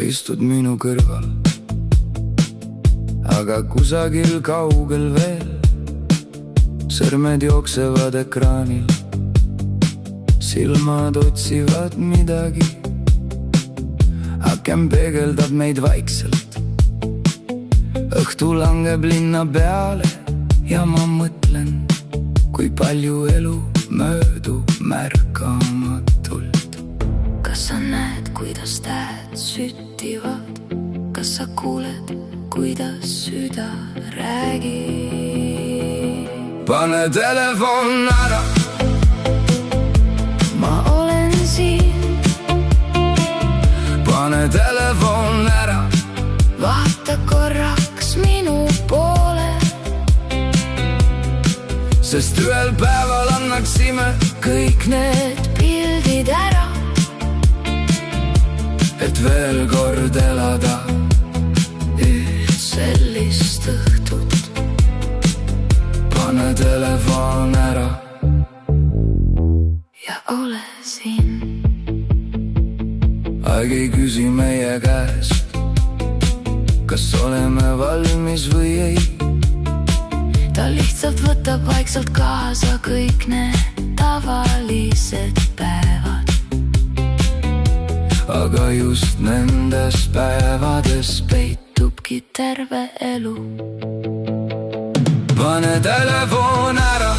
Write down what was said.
istud minu kõrval, aga kusagil kaugel veel sõrmed jooksevad ekraanil, silmad otsivad midagi. Aken peegeldab meid vaikselt, õhtu langeb linna peale ja ma mõtlen, kui palju elu möödub märkamatult. Kas sa näed, kuidas tähed süttivad? Kas sa kuuled, kuidas süda räägib? Pane telefon ära, ma olen siin. Pane telefon ära, vaata korraks minu poole, sest ühel päeval annaksime kõik need pildid ära, et veel kord elada üht sellist õhtut. Pane telefon ära ja ole siin. Aeg ei küsi meie käest, kas oleme valmis või ei. Ta lihtsalt võtab vaikselt kaasa kõik need tavalised päevad. Aga just nendes päevades peitubki terve elu. Pane telefon ära,